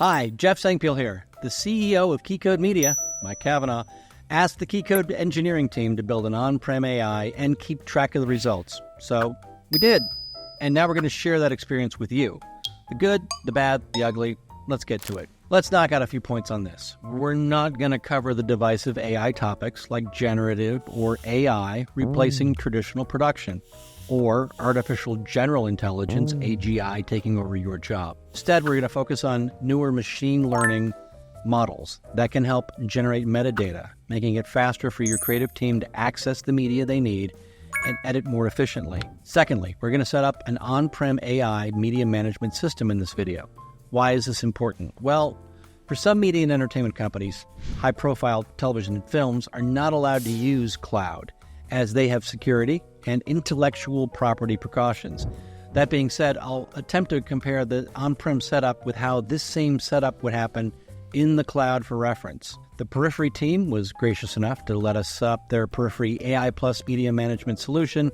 Hi, Jeff Sangpeel here, the CEO of KeyCode Media, Mike Cavanaugh, asked the KeyCode engineering team to build an on-prem AI and keep track of the results. So we did. And now we're going to share that experience with you. The good, the bad, the ugly. Let's get to it. Let's knock out a few points on this. We're not going to cover the divisive AI topics like generative or AI replacing traditional production, or artificial general intelligence, AGI, taking over your job. Instead, we're going to focus on newer machine learning models that can help generate metadata, making it faster for your creative team to access the media they need and edit more efficiently. Secondly, we're going to set up an on-prem AI media management system in this video. Why is this important? Well, for some media and entertainment companies, high-profile television and films are not allowed to use cloud, as they have security and intellectual property precautions. That being said, I'll attempt to compare the on-prem setup with how this same setup would happen in the cloud for reference. The Perifery team was gracious enough to let us set up their Perifery AI Plus media management solution,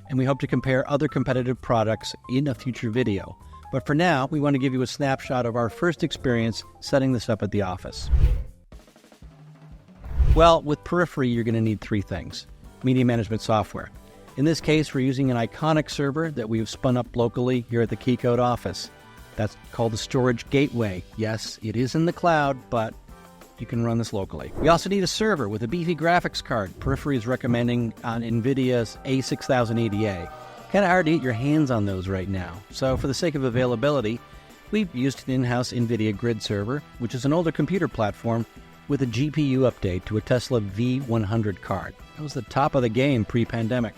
and we hope to compare other competitive products in a future video. But for now, we want to give you a snapshot of our first experience setting this up at the office. Well, with Perifery, you're going to need three things. Media management software. In this case, we're using an iconic server that we've spun up locally here at the KeyCode office. That's called the Storage Gateway. Yes, it is in the cloud, but you can run this locally. We also need a server with a beefy graphics card. Perifery is recommending on NVIDIA's A6000 EDA. Kind of hard to get your hands on those right now. So for the sake of availability, we've used an in-house NVIDIA Grid server, which is an older computer platform with a GPU update to a Tesla V100 card. That was the top of the game pre-pandemic.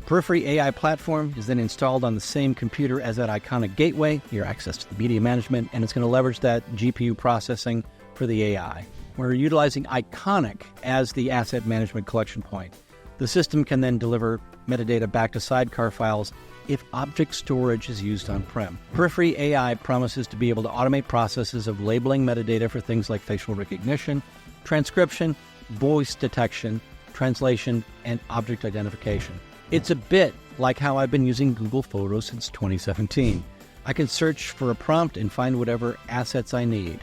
Perifery AI platform is then installed on the same computer as that iconic gateway, your access to the media management, and it's going to leverage that GPU processing for the AI. We're utilizing Iconic as the asset management collection point. The system can then deliver metadata back to sidecar files if object storage is used on-prem. Perifery AI promises to be able to automate processes of labeling metadata for things like facial recognition, transcription, voice detection, translation, and object identification. It's a bit like how I've been using Google Photos since 2017. I can search for a prompt and find whatever assets I need.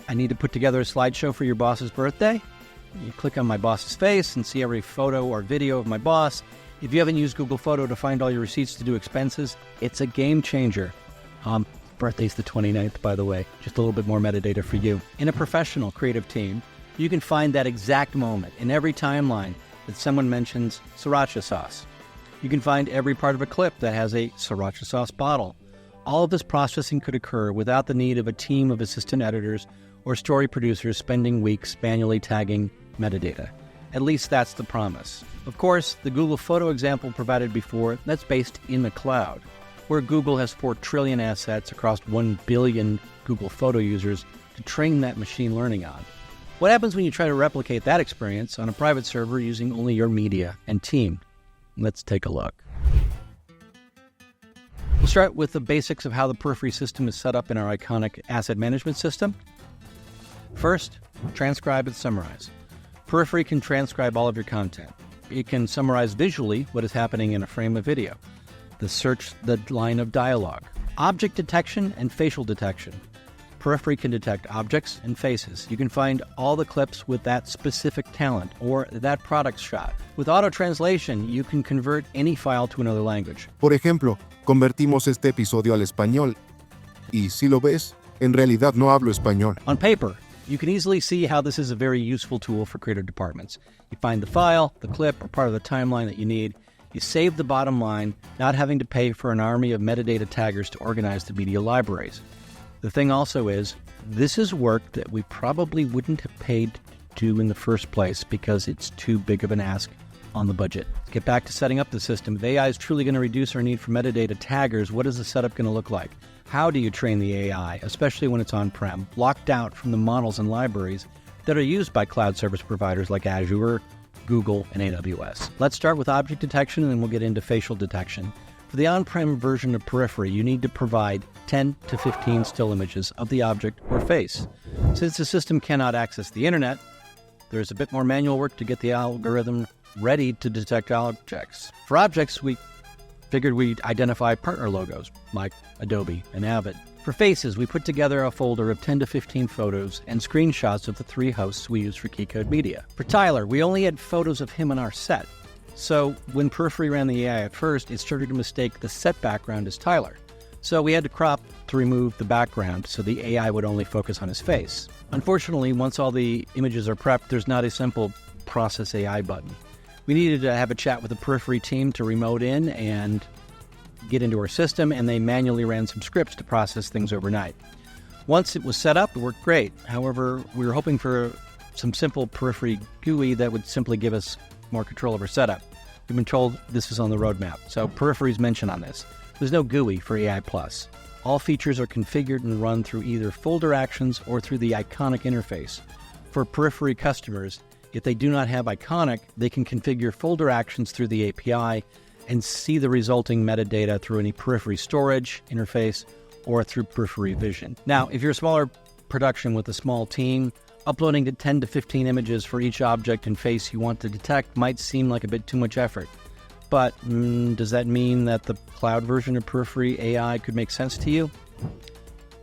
I need to put together a slideshow for your boss's birthday? You click on my boss's face and see every photo or video of my boss. If you haven't used Google Photo to find all your receipts to do expenses, it's a game changer. Birthday's the 29th, by the way. Just a little bit more metadata for you. In a professional creative team, you can find that exact moment in every timeline that someone mentions sriracha sauce. You can find every part of a clip that has a sriracha sauce bottle. All of this processing could occur without the need of a team of assistant editors or story producers spending weeks manually tagging metadata. At least that's the promise. Of course, the Google Photo example provided before, that's based in the cloud, where Google has 4 trillion assets across 1 billion Google Photo users to train that machine learning on. What happens when you try to replicate that experience on a private server using only your media and team? Let's take a look. We'll start with the basics of how the Perifery system is set up in our iconic asset management system. First, transcribe and summarize. Perifery can transcribe all of your content. It can summarize visually what is happening in a frame of video, the line of dialogue, object detection and facial detection. Perifery can detect objects and faces. You can find all the clips with that specific talent or that product shot. With auto-translation, you can convert any file to another language. Por ejemplo, convertimos este episodio al español. Y si lo ves, en realidad no hablo español. On paper, you can easily see how this is a very useful tool for creative departments. You find the file, the clip, or part of the timeline that you need. You save the bottom line, not having to pay for an army of metadata taggers to organize the media libraries. The thing also is, this is work that we probably wouldn't have paid to do in the first place because it's too big of an ask on the budget. To get back to setting up the system, if AI is truly going to reduce our need for metadata taggers, what is the setup going to look like? How do you train the AI, especially when it's on-prem, locked out from the models and libraries that are used by cloud service providers like Azure, Google, and AWS? Let's start with object detection, and then we'll get into facial detection. For the on-prem version of Perifery, you need to provide 10 to 15 still images of the object or face. Since the system cannot access the internet, there's a bit more manual work to get the algorithm ready to detect objects. For objects, we figured we'd identify partner logos like Adobe and Avid. For faces, we put together a folder of 10 to 15 photos and screenshots of the 3 hosts we use for Keycode Media. For Tyler, we only had photos of him on our set. So when Perifery ran the AI at first, it started to mistake the set background as Tyler. So we had to crop to remove the background so the AI would only focus on his face. Unfortunately, once all the images are prepped, there's not a simple Process AI button. We needed to have a chat with the Perifery team to remote in and get into our system, and they manually ran some scripts to process things overnight. Once it was set up, it worked great. However, we were hoping for some simple Perifery GUI that would simply give us more control over setup. We've been told this is on the roadmap, so Perifery's mention on this. There's no GUI for AI+. All features are configured and run through either folder actions or through the Iconic interface. For Perifery customers, if they do not have Iconic, they can configure folder actions through the API and see the resulting metadata through any Perifery storage interface or through Perifery Vision. Now, if you're a smaller production with a small team, uploading to 10 to 15 images for each object and face you want to detect might seem like a bit too much effort. But does that mean that the cloud version of Perifery AI could make sense to you?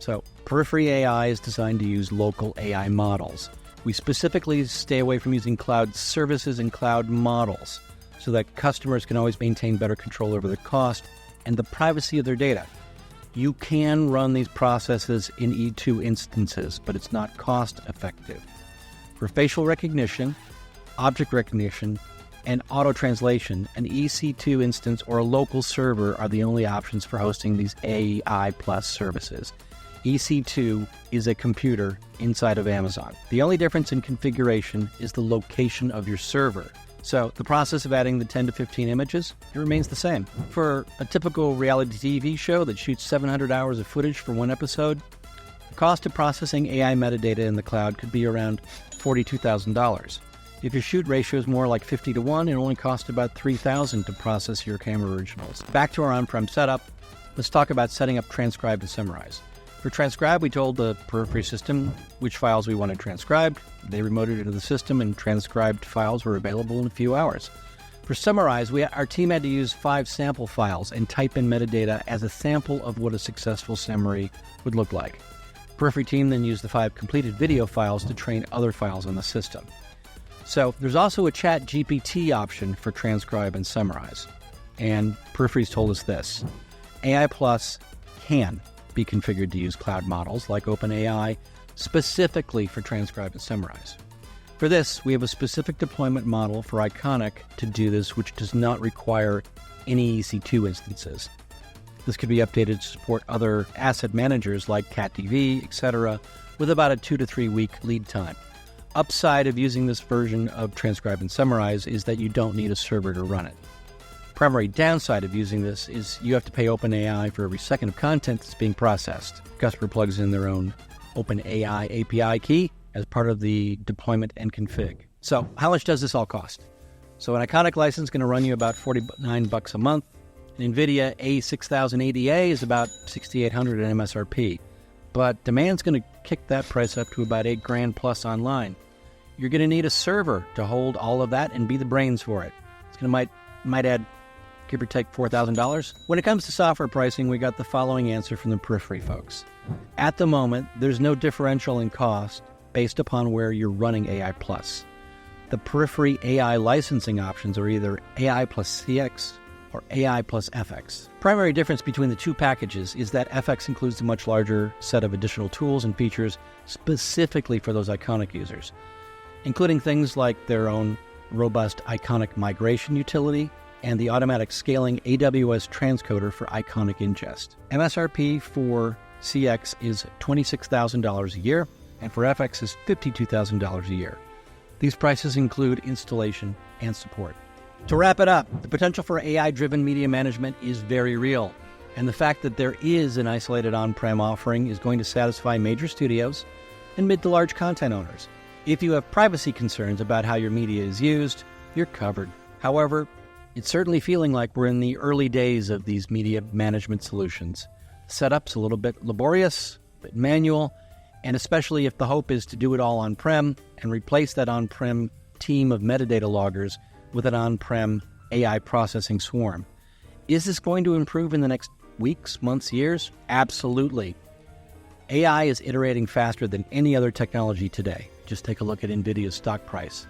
So, Perifery AI is designed to use local AI models. We specifically stay away from using cloud services and cloud models so that customers can always maintain better control over the cost and the privacy of their data. You can run these processes in E2 instances, but it's not cost effective. For facial recognition, object recognition, and auto-translation, an EC2 instance or a local server are the only options for hosting these AI Plus services. EC2 is a computer inside of Amazon. The only difference in configuration is the location of your server. So the process of adding the 10 to 15 images, it remains the same. For a typical reality TV show that shoots 700 hours of footage for one episode, the cost of processing AI metadata in the cloud could be around $42,000. If your shoot ratio is more like 50 to 1, it only costs about $3,000 to process your camera originals. Back to our on-prem setup, let's talk about setting up Transcribe and Summarize. For Transcribe, we told the Perifery system which files we wanted transcribed. They remoted into the system, and transcribed files were available in a few hours. For Summarize, our team had to use 5 sample files and type in metadata as a sample of what a successful summary would look like. Perifery team then used the 5 completed video files to train other files on the system. So there's also a Chat GPT option for Transcribe and Summarize. And Perifery's told us this: AI Plus can be configured to use cloud models like OpenAI specifically for Transcribe and Summarize. For this, we have a specific deployment model for Iconic to do this, which does not require any EC2 instances. This could be updated to support other asset managers like CatDV, etc., with about a 2 to 3 week lead time. Upside of using this version of Transcribe and Summarize is that you don't need a server to run it. Primary downside of using this is you have to pay OpenAI for every second of content that's being processed. Customer plugs in their own OpenAI API key as part of the deployment and config. So how much does this all cost? So an Iconic license is going to run you about $49 a month. An NVIDIA A6080A is about $6,800 at MSRP. But demand's going to kick that price up to about $8,000 plus online. You're going to need a server to hold all of that and be the brains for it. It's going to might add, give or take, $4,000. When it comes to software pricing, we got the following answer from the Perifery folks. At the moment, there's no differential in cost based upon where you're running AI+. The Perifery AI licensing options are either AI plus CX or AI plus FX. Primary difference between the two packages is that FX includes a much larger set of additional tools and features specifically for those Iconic users, including things like their own robust Iconic migration utility and the automatic scaling AWS transcoder for Iconic ingest. MSRP for CX is $26,000 a year, and for FX is $52,000 a year. These prices include installation and support. To wrap it up, the potential for AI-driven media management is very real, and the fact that there is an isolated on-prem offering is going to satisfy major studios and mid to large content owners. If you have privacy concerns about how your media is used, you're covered. However, it's certainly feeling like we're in the early days of these media management solutions. Setup's a little bit laborious, a bit manual, and especially if the hope is to do it all on-prem and replace that on-prem team of metadata loggers with an on-prem AI processing swarm. Is this going to improve in the next weeks, months, years? Absolutely. AI is iterating faster than any other technology today. Just take a look at NVIDIA's stock price.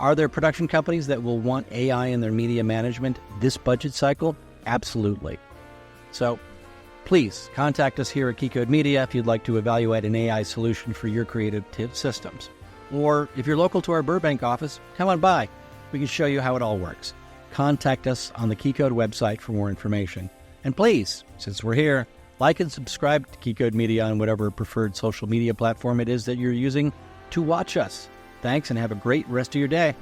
Are there production companies that will want AI in their media management this budget cycle? Absolutely. So please contact us here at Keycode Media if you'd like to evaluate an AI solution for your creative systems. Or if you're local to our Burbank office, come on by. We can show you how it all works. Contact us on the Keycode website for more information. And please, since we're here, like and subscribe to Keycode Media on whatever preferred social media platform it is that you're using to watch us. Thanks, and have a great rest of your day.